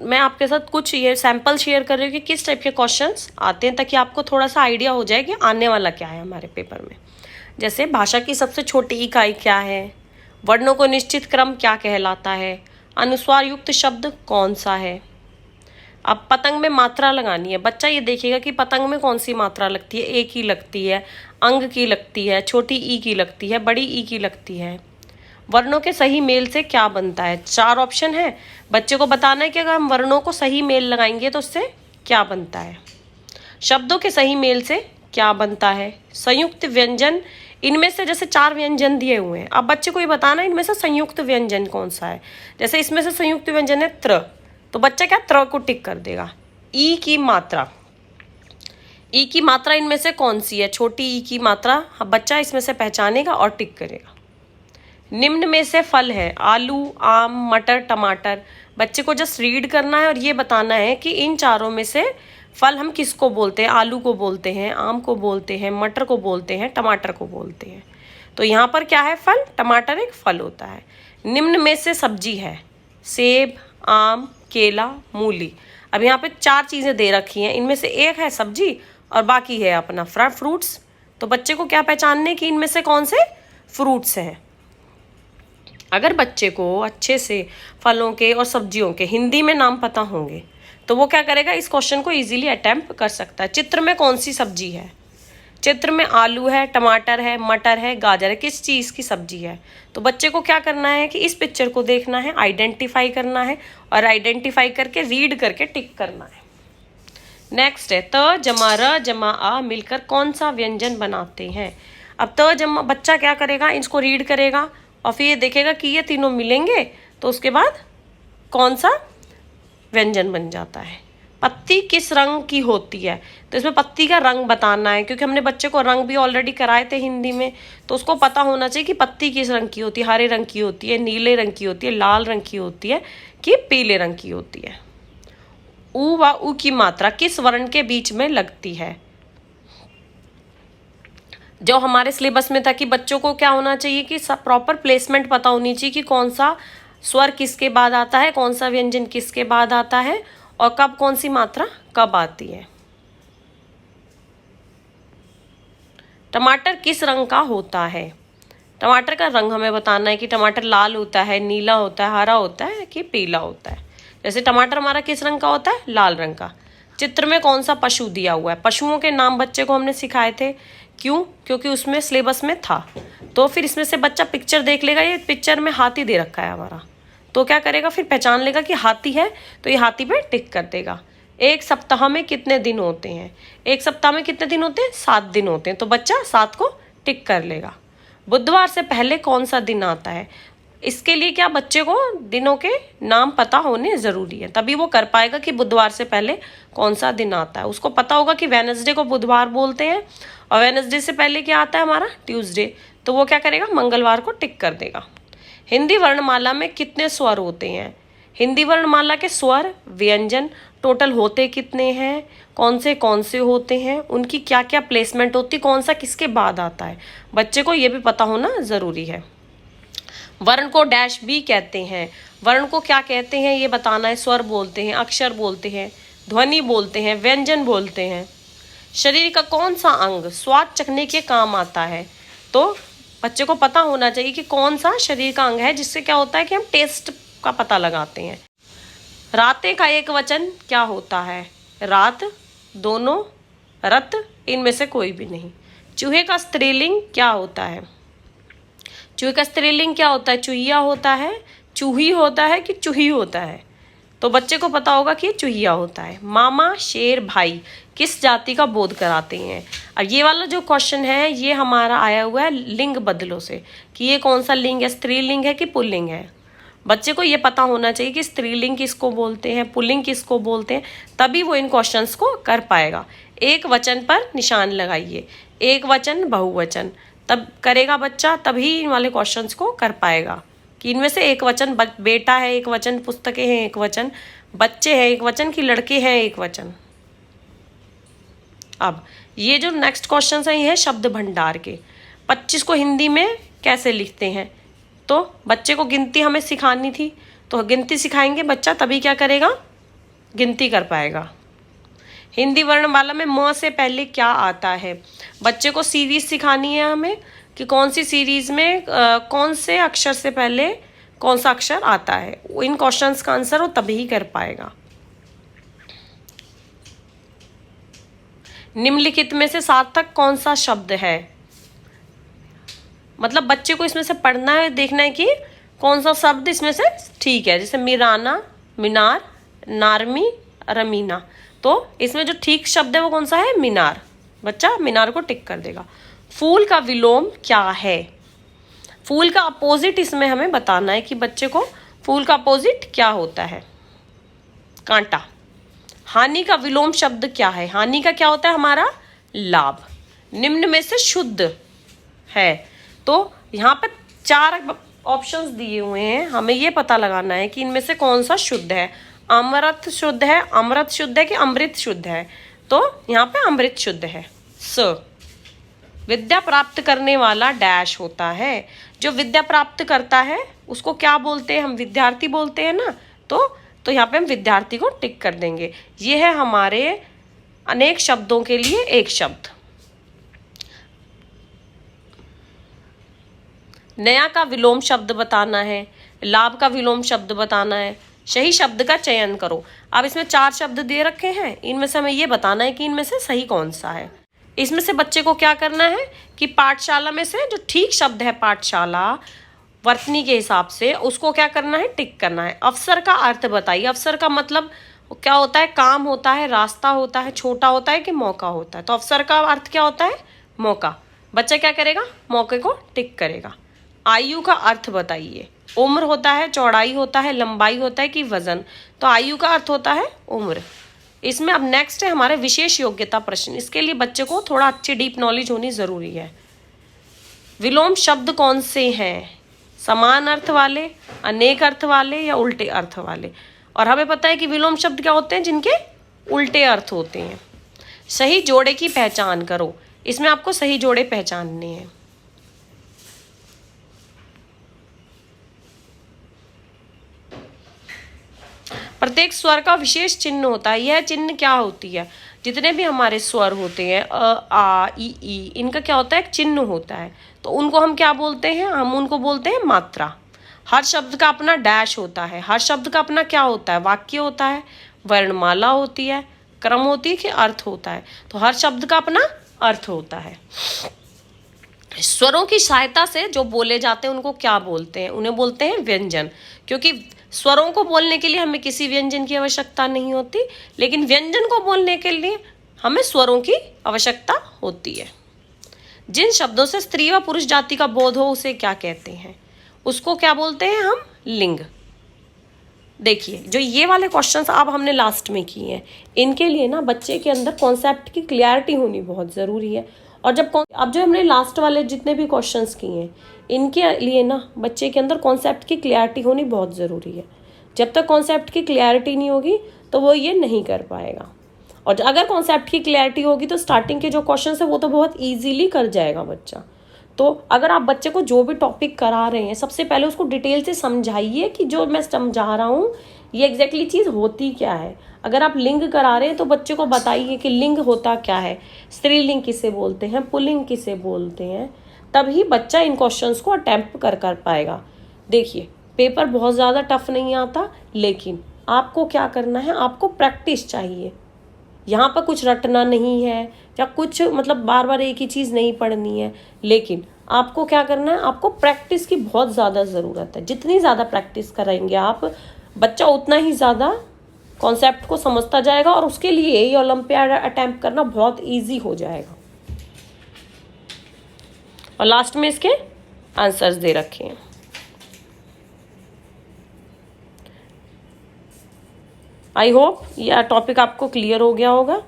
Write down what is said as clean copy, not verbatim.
मैं आपके साथ कुछ ये सैंपल शेयर कर रही हूँ कि किस टाइप के क्वेश्चंस आते हैं, ताकि आपको थोड़ा सा आइडिया हो जाए कि आने वाला क्या है हमारे पेपर में। जैसे भाषा की सबसे छोटी इकाई क्या है, वर्णों को निश्चित क्रम क्या कहलाता है, अनुस्वार युक्त शब्द कौन सा है। अब पतंग में मात्रा लगानी है, बच्चा ये देखेगा कि पतंग में कौन सी मात्रा लगती है, ए की लगती है, अंग की लगती है, छोटी ई की लगती है, बड़ी ई की लगती है। वर्णों के सही मेल से क्या बनता है, 4 ऑप्शन है, बच्चे को बताना है कि अगर हम वर्णों को सही मेल लगाएंगे तो उससे क्या बनता है। शब्दों के सही मेल से क्या बनता है, संयुक्त व्यंजन, इनमें से जैसे 4 व्यंजन दिए हुए हैं, अब बच्चे को ये बताना है इनमें से संयुक्त व्यंजन कौन सा है। जैसे इसमें से संयुक्त व्यंजन है त्र, तो बच्चा क्या त्र को टिक कर देगा। ई की मात्रा, ई की मात्रा इनमें से कौन सी है, छोटी ई की मात्रा, बच्चा इसमें से पहचानेगा और टिक करेगा। निम्न में से फल है, आलू, आम, मटर, टमाटर, बच्चे को जस्ट रीड करना है और ये बताना है कि इन चारों में से फल हम किसको बोलते हैं, आलू को बोलते हैं, आम को बोलते हैं, मटर को बोलते हैं, टमाटर को बोलते हैं। तो यहाँ पर क्या है, फल, टमाटर एक फल होता है। निम्न में से सब्जी है, सेब, आम, केला, मूली। अब यहाँ पे 4 चीज़ें दे रखी हैं, इनमें से एक है सब्जी और बाकी है अपना फ्रूट्स। तो बच्चे को क्या पहचानने कि इनमें से कौन से फ्रूट्स हैं। अगर बच्चे को अच्छे से फलों के और सब्जियों के हिंदी में नाम पता होंगे तो वो क्या करेगा, इस क्वेश्चन को इजीली अटेम्प्ट कर सकता है। चित्र में कौन सी सब्जी है, चित्र में आलू है, टमाटर है, मटर है, गाजर है, किस चीज़ की सब्जी है। तो बच्चे को क्या करना है कि इस पिक्चर को देखना है, आइडेंटिफाई करना है और आइडेंटिफाई करके रीड करके टिक करना है। नेक्स्ट है त जमा र जमा आ मिलकर कौन सा व्यंजन बनाते हैं। अब त जमा, बच्चा क्या करेगा, इसको रीड करेगा और फिर ये देखेगा कि ये तीनों मिलेंगे तो उसके बाद कौन सा व्यंजन बन जाता है। पत्ती किस रंग की होती है, तो इसमें पत्ती का रंग बताना है, क्योंकि हमने बच्चे को रंग भी ऑलरेडी कराए थे हिंदी में, तो उसको पता होना चाहिए कि पत्ती किस रंग की होती है, हरे रंग की होती है, नीले रंग की होती है, लाल रंग की होती है कि पीले रंग की होती है। उ व उ की मात्रा किस वर्ण के बीच में लगती है। जो हमारे सिलेबस में था कि बच्चों को क्या होना चाहिए कि सब प्रॉपर प्लेसमेंट पता होनी चाहिए कि कौन सा स्वर किसके बाद आता है, कौन सा व्यंजन किसके बाद आता है और कब कौन सी मात्रा कब आती है। टमाटर किस रंग का होता है, टमाटर का रंग हमें बताना है कि टमाटर लाल होता है, नीला होता है, हरा होता है कि पीला होता है। जैसे टमाटर हमारा किस रंग का होता है, लाल रंग का। चित्र में कौन सा पशु दिया हुआ है, पशुओं के नाम बच्चे को हमने सिखाए थे, क्यों, क्योंकि उसमें सिलेबस में था। तो फिर इसमें से बच्चा पिक्चर देख लेगा, ये पिक्चर में हाथी दे रखा है हमारा, तो क्या करेगा, फिर पहचान लेगा कि हाथी है तो ये हाथी पे टिक कर देगा। एक सप्ताह में कितने दिन होते हैं, एक सप्ताह में कितने दिन होते हैं, 7 दिन होते हैं, तो बच्चा 7 को टिक कर लेगा। बुधवार से पहले कौन सा दिन आता है, इसके लिए क्या बच्चे को दिनों के नाम पता होने ज़रूरी है, तभी वो कर पाएगा कि बुधवार से पहले कौन सा दिन आता है। उसको पता होगा कि वेडनेसडे को बुधवार बोलते हैं और वेडनेसडे से पहले क्या आता है हमारा, ट्यूसडे, तो वो क्या करेगा, मंगलवार को टिक कर देगा। हिंदी वर्णमाला में कितने स्वर होते हैं, हिंदी वर्णमाला के स्वर व्यंजन टोटल होते कितने हैं, कौन से होते हैं, उनकी क्या क्या प्लेसमेंट होती, कौन सा किसके बाद आता है, बच्चे को ये भी पता होना ज़रूरी है। वर्ण को डैश भी कहते हैं, वर्ण को क्या कहते हैं ये बताना है, स्वर बोलते हैं, अक्षर बोलते हैं, ध्वनि बोलते हैं, व्यंजन बोलते हैं। शरीर का कौन सा अंग स्वाद चखने के काम आता है, तो बच्चे को पता होना चाहिए कि कौन सा शरीर का अंग है जिससे क्या होता है कि हम टेस्ट का पता लगाते हैं। रातें का एक वचन क्या होता है, रात, दोनों, रत, इनमें से कोई भी नहीं। चूहे का स्त्रीलिंग क्या होता है, चूहे का स्त्रीलिंग क्या होता है, चूहिया होता है, चूही होता है कि चूही होता है, तो बच्चे को पता होगा कि चूहिया होता है। मामा, शेर, भाई किस जाति का बोध कराते हैं। अब ये वाला जो क्वेश्चन है ये हमारा आया हुआ है लिंग बदलों से, कि ये कौन सा लिंग है, स्त्रीलिंग है कि पुल्लिंग है। बच्चे को ये पता होना चाहिए कि स्त्रीलिंग किसको बोलते हैं, पुल्लिंग किसको बोलते हैं, तभी वो इन क्वेश्चंस को कर पाएगा। एक वचन पर निशान लगाइए, एक वचन, बहुवचन, तब करेगा बच्चा, तभी इन वाले क्वेश्चंस को कर पाएगा कि इनमें से एक वचन बेटा है, एक वचन पुस्तकें हैं, एक वचन बच्चे हैं, एक वचन की लड़के हैं, एक वचन। अब ये जो नेक्स्ट क्वेश्चन है ये है शब्द भंडार के। 25 को हिंदी में कैसे लिखते हैं, तो बच्चे को गिनती हमें सिखानी थी, तो गिनती सिखाएंगे बच्चा, तभी क्या करेगा गिनती कर पाएगा। हिंदी वर्णमाला में म से पहले क्या आता है? बच्चे को सीरीज सिखानी है हमें कि कौन सी सीरीज में कौन से अक्षर से पहले कौन सा अक्षर आता है। इन क्वेश्चंस का आंसर वो तभी ही कर पाएगा। निम्नलिखित में से सार्थक कौन सा शब्द है? मतलब बच्चे को इसमें से पढ़ना है, देखना है कि कौन सा शब्द इसमें से ठीक है। जैसे मिराना, मीनार, नारमी, रमीना, तो इसमें जो ठीक शब्द है वो कौन सा है? मीनार। बच्चा मीनार को टिक कर देगा। फूल का विलोम क्या है? फूल का अपोजिट इसमें हमें बताना है कि बच्चे को फूल का अपोजिट क्या होता है? कांटा। हानि का विलोम शब्द क्या है? हानि का क्या होता है हमारा? लाभ। निम्न में से शुद्ध है, तो यहाँ पे 4 ऑप्शंस दिए हुए हैं, हमें ये पता लगाना है कि इनमें से कौन सा शुद्ध है। अमृत शुद्ध है, अमृत शुद्ध है कि अमृत शुद्ध है? तो यहाँ पे अमृत शुद्ध है। स। विद्या प्राप्त करने वाला डैश होता है। जो विद्या प्राप्त करता है उसको क्या बोलते हैं? हम विद्यार्थी बोलते हैं ना, तो यहाँ पे हम विद्यार्थी को टिक कर देंगे। ये है हमारे अनेक शब्दों के लिए एक शब्द। नया का विलोम शब्द बताना है, लाभ का विलोम शब्द बताना है। सही शब्द का चयन करो। अब इसमें 4 शब्द दे रखे हैं, इनमें से हमें ये बताना है कि इनमें से सही कौन सा है। इसमें से बच्चे को क्या करना है कि पाठशाला में से जो ठीक शब्द है पाठशाला वर्तनी के हिसाब से, उसको क्या करना है? टिक करना है। अवसर का अर्थ बताइए। अवसर का मतलब क्या होता है? काम होता है, रास्ता होता है, छोटा होता है कि मौका होता है? तो अवसर का अर्थ क्या होता है? मौका। बच्चा क्या करेगा? मौके को टिक करेगा। आयु का अर्थ बताइए। उम्र होता है, चौड़ाई होता है, लंबाई होता है कि वजन? तो आयु का अर्थ होता है उम्र। इसमें अब नेक्स्ट है हमारे विशेष योग्यता प्रश्न। इसके लिए बच्चे को थोड़ा अच्छी डीप नॉलेज होनी जरूरी है। विलोम शब्द कौन से हैं? समान अर्थ वाले, अनेक अर्थ वाले या उल्टे अर्थ वाले? और हमें पता है कि विलोम शब्द क्या होते हैं? जिनके उल्टे अर्थ होते हैं। सही जोड़े की पहचान करो। इसमें आपको सही जोड़े पहचानने हैं। प्रत्येक स्वर का विशेष चिन्ह होता है। यह चिन्ह क्या होती है? जितने भी हमारे स्वर होते हैं अ, आ, ई, इनका क्या होता है? एक चिन्ह होता है। तो उनको हम क्या बोलते हैं? हम उनको बोलते हैं मात्रा। हर शब्द का अपना डैश होता है। हर शब्द का अपना क्या होता है? वाक्य होता है, वर्णमाला होती है, क्रम होती है कि अर्थ होता है? तो हर शब्द का अपना अर्थ होता है। स्वरों की सहायता से जो बोले जाते हैं उनको क्या बोलते हैं? उन्हें बोलते हैं व्यंजन। क्योंकि स्वरों को बोलने के लिए हमें किसी व्यंजन की आवश्यकता नहीं होती, लेकिन व्यंजन को बोलने के लिए हमें स्वरों की आवश्यकता होती है। जिन शब्दों से स्त्री व पुरुष जाति का बोध हो उसे क्या कहते हैं? उसको क्या बोलते हैं हम? लिंग। देखिए, जो ये वाले क्वेश्चंस अब हमने लास्ट में किए हैं, इनके लिए ना बच्चे के अंदर कॉन्सेप्ट की क्लियरिटी होनी बहुत ज़रूरी है। और अब जो हमने लास्ट वाले जितने भी क्वेश्चंस किए हैं, इनके लिए ना बच्चे के अंदर कॉन्सेप्ट की क्लियरिटी होनी बहुत ज़रूरी है। जब तक कॉन्सेप्ट की क्लियरिटी नहीं होगी तो वो ये नहीं कर पाएगा। और अगर कॉन्सेप्ट की क्लियरिटी होगी तो स्टार्टिंग के जो क्वेश्चंस है वो तो बहुत ईजीली कर जाएगा बच्चा। तो अगर आप बच्चे को जो भी टॉपिक करा रहे हैं, सबसे पहले उसको डिटेल से समझाइए कि जो मैं समझा रहा हूँ ये एग्जैक्टली चीज़ होती क्या है। अगर आप लिंग करा रहे हैं तो बच्चे को बताइए कि लिंग होता क्या है, स्त्रीलिंग किसे बोलते हैं, पुल्लिंग किसे बोलते हैं। तभी बच्चा इन क्वेश्चंस को अटेम्प्ट कर पाएगा। देखिए, पेपर बहुत ज़्यादा टफ नहीं आता, लेकिन आपको क्या करना है? आपको प्रैक्टिस चाहिए। यहाँ पर कुछ रटना नहीं है या कुछ मतलब बार बार एक ही चीज़ नहीं पढ़नी है, लेकिन आपको क्या करना है? आपको प्रैक्टिस की बहुत ज़्यादा ज़रूरत है। जितनी ज़्यादा प्रैक्टिस करेंगे आप, बच्चा उतना ही ज़्यादा कॉन्सेप्ट को समझता जाएगा और उसके लिए ये ओलंपियाड अटेम्प्ट करना बहुत ईजी हो जाएगा। और लास्ट में इसके आंसर्स दे रखे हैं। आई होप यह टॉपिक आपको क्लियर हो गया होगा।